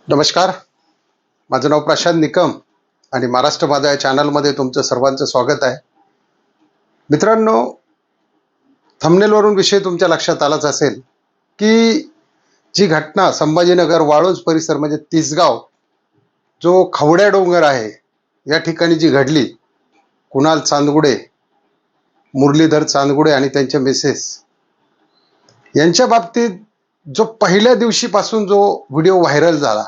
नमस्कार. माझं नाव प्रशांत निकम आणि महाराष्ट्र माझा या चॅनलमध्ये तुमचं सर्वांचं स्वागत आहे. मित्रांनो, थंबनेलवरून विषय तुमच्या लक्षात आलाच असेल की जी घटना संभाजीनगर वाळूंज परिसर म्हणजे तिसगाव जो खवड्या डोंगर आहे या ठिकाणी जी घडली, कुणाल चांदगुडे, मुरलीधर चांदगुडे आणि त्यांच्या मिसेस यांच्या बाबतीत जो पहिल्या दिवशीपासून जो व्हिडिओ व्हायरल झाला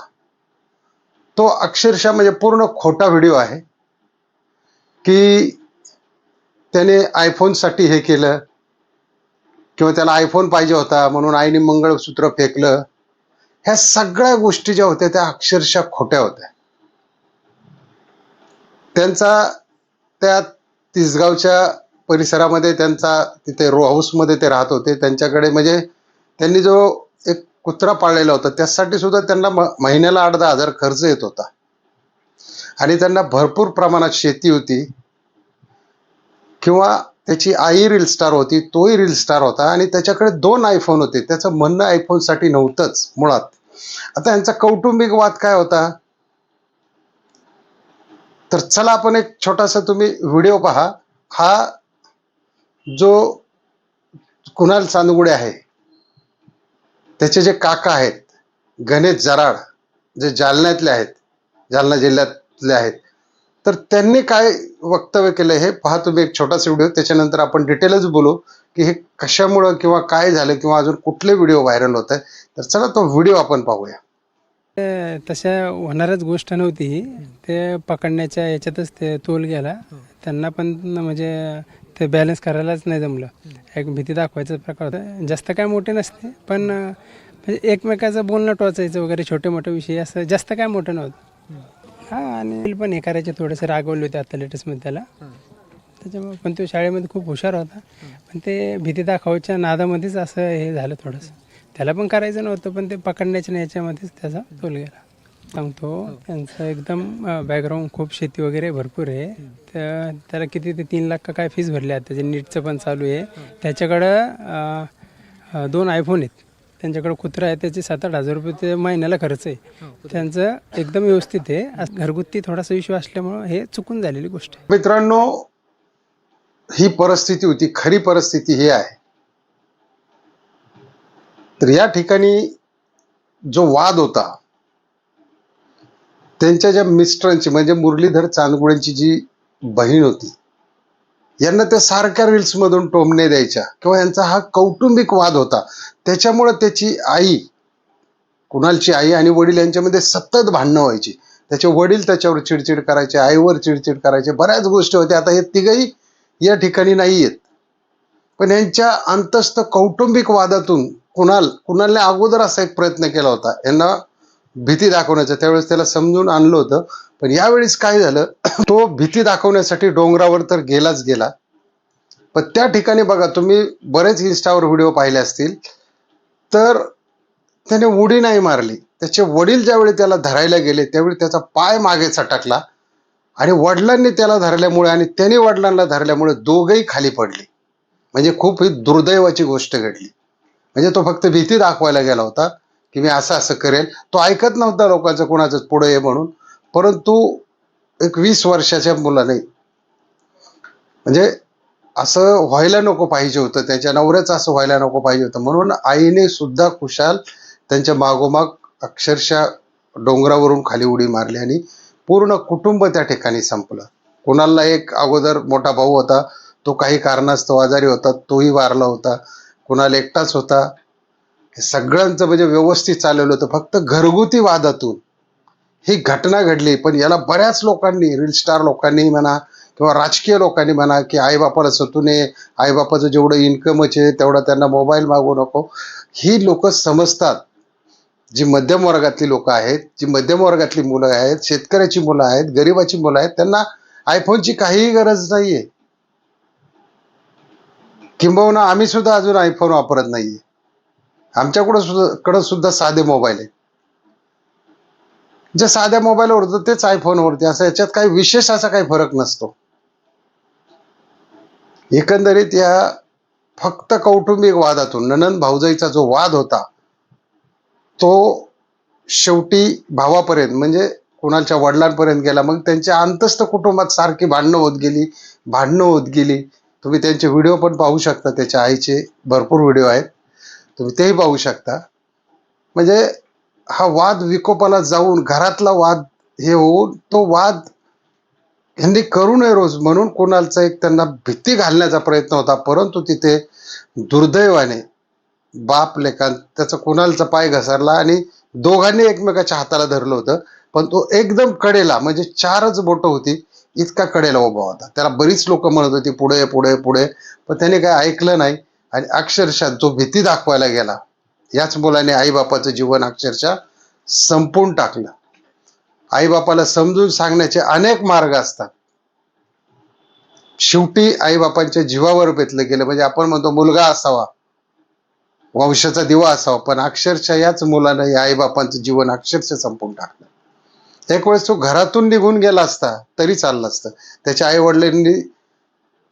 तो अक्षरशः म्हणजे पूर्ण खोटा व्हिडिओ आहे की त्याने आयफोनसाठी हे केलं किंवा त्याला आयफोन पाहिजे होता म्हणून आईने मंगळसूत्र फेकलं. ह्या सगळ्या गोष्टी ज्या होत्या त्या अक्षरशः खोट्या होत्या. त्यांचा त्या तिसगावच्या परिसरामध्ये त्यांचा तिथे रो हाऊसमध्ये ते राहत होते. त्यांच्याकडे म्हणजे त्यांनी जो एक कुत्रा पाळलेला होता त्यासाठी सुद्धा त्यांना महिन्याला 8-10 हजार खर्च येत होता आणि त्यांना भरपूर प्रमाणात शेती होती किंवा त्याची आई रील स्टार होती, तोही रील स्टार होता आणि त्याच्याकडे 2 आयफोन होते. त्याचं म्हणणं आयफोनसाठी नव्हतंच मुळात. आता यांचा कौटुंबिक वाद काय होता, तर चला आपण एक छोटासा तुम्ही व्हिडिओ पहा. हा जो कुणाल चांदगुडे आहे त्याचे जे काका आहेत गणेश जराड, जे जालन्यातले आहेत, जालना जिल्ह्यातले आहेत, तर त्यांनी काय वक्तव्य केलं हे पहा तुम्ही. एक छोटासा व्हिडिओ, त्याच्यानंतर आपण डिटेलच बोलू की हे कशामुळं किंवा काय झालं किंवा अजून कुठले व्हिडिओ व्हायरल होत आहे. तर चला तो व्हिडिओ आपण पाहूया. तशा होणारच गोष्ट नव्हती ही. ते पकडण्याच्या याच्यातच ते तोल गेला. त्यांना पण म्हणजे ते बॅलन्स करायलाच नाही जमलं. एक भीती दाखवायचा प्रकार होता. जास्त काय मोठे नसते पण म्हणजे एकमेकाचं बोलणं टोचायचं वगैरे छोटे मोठे विषय, असं जास्त काय मोठं नव्हतं. हा, आणि पण हे करायचे थोडेसे रागवले होते आता लेटेस्टमध्ये त्याला. त्याच्यामुळे पण तो शाळेमध्ये खूप हुशार होता, पण ते भीती दाखवायच्या नादामध्येच असं हे झालं थोडंसं. त्याला पण करायचं नव्हतं पण ते पकडण्याच्या याच्यामध्येच त्याचा तोल गेला. सांगतो, त्यांचं एकदम बॅकग्राऊंड खूप शेती वगैरे भरपूर आहे. तर त्याला किती ते 3 लाख का काय फीस भरली आहे. त्याचे नीटचं पण चालू आहे. त्याच्याकडं 2 आयफोन आहेत. त्यांच्याकडे कुत्रा आहे, त्याचे 7-8 हजार रुपये ते महिन्याला खर्च आहे. त्यांचं एकदम व्यवस्थित आहे. घरगुती थोडासा इश्यू असल्यामुळं हे चुकून झालेली गोष्ट आहे. मित्रांनो, ही परिस्थिती होती. खरी परिस्थिती ही आहे. तर या ठिकाणी जो वाद होता त्यांच्या ज्या मिस्टरांची म्हणजे मुरलीधर चांदगुडेंची जी बहीण होती, यांना त्या सारख्या रील्समधून टोमणे द्यायच्या किंवा यांचा हा कौटुंबिक वाद होता. त्याच्यामुळे त्याची आई, कुणालची आई आणि वडील यांच्यामध्ये सतत भांडणं व्हायची. त्याचे वडील त्याच्यावर चिडचिड करायचे, आईवर चिडचिड करायचे, बऱ्याच गोष्टी होत्या. आता हे तिघही या ठिकाणी नाही आहेत, पण यांच्या अंतस्थ कौटुंबिक वादातून कुणालने अगोदर असा एक प्रयत्न केला होता यांना भीती दाखवण्याचा. त्यावेळेस त्याला समजून आणलं होतं, पण यावेळेस काय झालं, तो भीती दाखवण्यासाठी डोंगरावर तर गेलाच गेला. पण त्या ठिकाणी बघा तुम्ही, बरेच इन्स्टावर व्हिडिओ पाहिले असतील, तर त्याने उडी नाही मारली. त्याचे वडील ज्यावेळी त्याला धरायला गेले त्यावेळी त्याचा पाय मागे सटकला आणि वडिलांनी त्याला धरल्यामुळे आणि त्याने वडिलांना धरल्यामुळे दोघेही खाली पडले. म्हणजे खूप ही दुर्दैवाची गोष्ट घडली. म्हणजे तो फक्त भीती दाखवायला गेला होता की मी असं असं करेल. तो ऐकत नव्हता लोकांचं कोणाचं पुढे ये म्हणून. परंतु एक 20 वर्षाच्या मुलाने, म्हणजे असं व्हायला नको पाहिजे होतं, त्याच्या नवऱ्याचं असं व्हायला नको पाहिजे होतं, म्हणून आईने सुद्धा खुशाल त्यांच्या मागोमाग अक्षरशः डोंगरावरून खाली उडी मारली आणि पूर्ण कुटुंब त्या ठिकाणी संपलं. कुणाला एक अगोदर मोठा भाऊ होता, तो काही कारणास्तव आजारी होता, तोही वारला होता. कुणाला एकटाच होता. हे सगळ्यांचं म्हणजे व्यवस्थित चाललेलं होतं. फक्त घरगुती वादातून ही घटना घडली. पण याला बऱ्याच लोकांनी, रील स्टार लोकांनी म्हणा किंवा राजकीय लोकांनी म्हणा, की आईबापाला सतू नये, आईबापाचं जेवढं इन्कमच आहे तेवढा त्यांना मोबाईल मागू नको, ही लोक समजतात. जी मध्यम वर्गातली लोक आहेत, जी मध्यम वर्गातली मुलं आहेत, शेतकऱ्याची मुलं आहेत, गरिबाची मुलं आहेत, त्यांना आयफोनची काहीही गरज नाहीये. किंबहुना आम्ही सुद्धा अजून आयफोन वापरत नाहीये. आमच्याकडं सुद्धा साधे मोबाईल आहेत. जे साध्या मोबाईलवर होतं तेच आयफोनवरती, असं याच्यात काही विशेष असा काही फरक नसतो. एकंदरीत या फक्त कौटुंबिक वादातून, नणंद भाऊजाईचा जो वाद होता तो शेवटी भावापर्यंत म्हणजे कुणालच्या वडिलांपर्यंत गेला. मग त्यांच्या अंतस्थ कुटुंबात सारखी भांडणं होत गेली. तुम्ही त्यांचे व्हिडिओ पण पाहू शकता, त्याच्या आईचे भरपूर व्हिडिओ आहेत, तुम्ही तेही पाहू शकता. म्हणजे हा वाद विकोपाला जाऊन घरातला वाद हे होऊन तो वाद ह्यांनी करू नये रोज म्हणून कुणालचा एक त्यांना भीती घालण्याचा प्रयत्न होता. परंतु तिथे दुर्दैवाने बाप लेकान त्याचा कुणालचा पाय घसरला आणि दोघांनी एकमेकाच्या हाताला धरलं होतं. पण तो एकदम कडेला म्हणजे 4च बोटं होती इतका कडेला उभा होता. त्याला बरीच लोक म्हणत होती पुढे पुढे पुढे, पण त्याने काय ऐकलं नाही. आणि अक्षरशः जो भीती दाखवायला गेला, याच मुलाने आईबापाचं जीवन अक्षरशः संपवून टाकलं. आईबापाला समजून सांगण्याचे अनेक मार्ग असतात. शेवटी आईबापांच्या जीवावर बेतलं गेलं. म्हणजे आपण म्हणतो मुलगा असावा, वंशाचा दिवा असावा, पण अक्षरशः याच मुलानं या आईबापांचं जीवन अक्षरशः संपवून टाकलं. एक वेळेस तो घरातून निघून गेला असता तरी चाललं असतं. त्याच्या आई वडिलांनी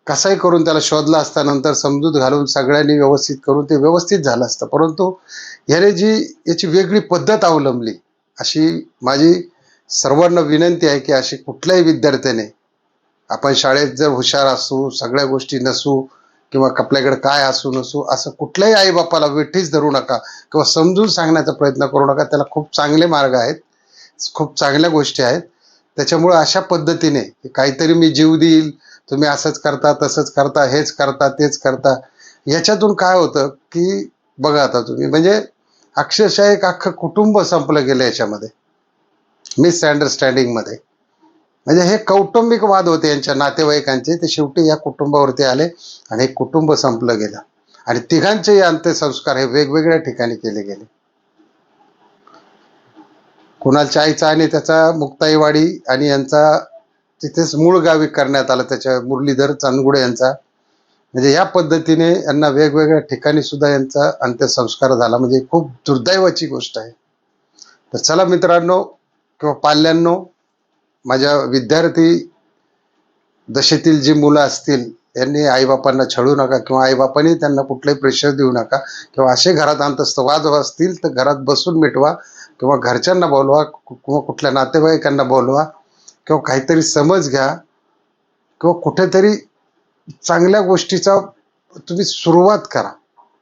कसाही करून त्याला शोधला असता, नंतर समजूत घालून सगळ्यांनी व्यवस्थित करून ते व्यवस्थित झालं असतं. परंतु याने याची वेगळी पद्धत अवलंबली. अशी माझी सर्वांना विनंती आहे की अशी कुठल्याही विद्यार्थ्याने, आपण शाळेत जर हुशार असू, सगळ्या गोष्टी नसू किंवा आपल्याकडे काय असू नसू, असं कुठल्याही आईबापाला वेठीच धरू नका किंवा समजून सांगण्याचा प्रयत्न करू नका. त्याला खूप चांगले मार्ग आहेत, खूप चांगल्या गोष्टी आहेत. त्याच्यामुळे अशा पद्धतीने काहीतरी मी जीव देईल, तुम्ही असंच करता, तसंच करता, हेच करता, तेच करता, याच्यातून काय होतं की बघा आता तुम्ही, म्हणजे अक्षरशः एक अख्खं कुटुंब संपलं गेलं याच्यामध्ये, मिसअंडरस्टँडिंगमध्ये. म्हणजे हे कौटुंबिक वाद होते यांच्या नातेवाईकांचे, ते शेवटी या कुटुंबावरती आले आणि एक कुटुंब संपलं गेलं. आणि तिघांचेही अंत्यसंस्कार हे वेगवेगळ्या ठिकाणी केले गेले. कुणालच्या आईचा आणि त्याचा मुक्ताईवाडी आणि यांचा तिथेच मूळ गावी करण्यात आला, त्याच्या मुरलीधर चांदगुडे यांचा. म्हणजे या पद्धतीने यांना वेगवेगळ्या ठिकाणी सुद्धा यांचा अंत्यसंस्कार झाला. म्हणजे खूप दुर्दैवाची गोष्ट आहे. तर चला मित्रांनो किंवा पाल्यांनो, माझ्या विद्यार्थी दशेतील जी मुलं असतील यांनी आईबापांना छळू नका किंवा आईबापांनी त्यांना कुठलंही प्रेशर देऊ नका. किंवा असे घरात अंतस्थ वाद असतील तर घरात बसून मिटवा किंवा घरच्यांना बोलवा किंवा कुठल्या नातेवाईकांना बोलवा किंवा काहीतरी समज घ्या किंवा कुठेतरी चांगल्या गोष्टीचा तुम्ही सुरुवात करा.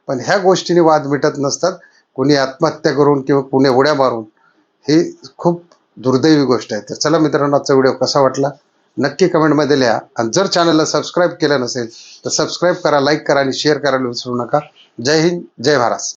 पण ह्या गोष्टीने वाद मिटत नसतात. कोणी आत्महत्या करून किंवा कोणी उड्या मारून, ही खूप दुर्दैवी गोष्ट आहे. तर चला मित्रांनो, आजचा व्हिडिओ कसा वाटला नक्की कमेंटमध्ये लिहा. आणि जर चॅनलला सबस्क्राईब केलं नसेल तर सबस्क्राईब करा, लाईक करा आणि शेअर करायला विसरू नका. जय हिंद, जय महाराष्ट्र.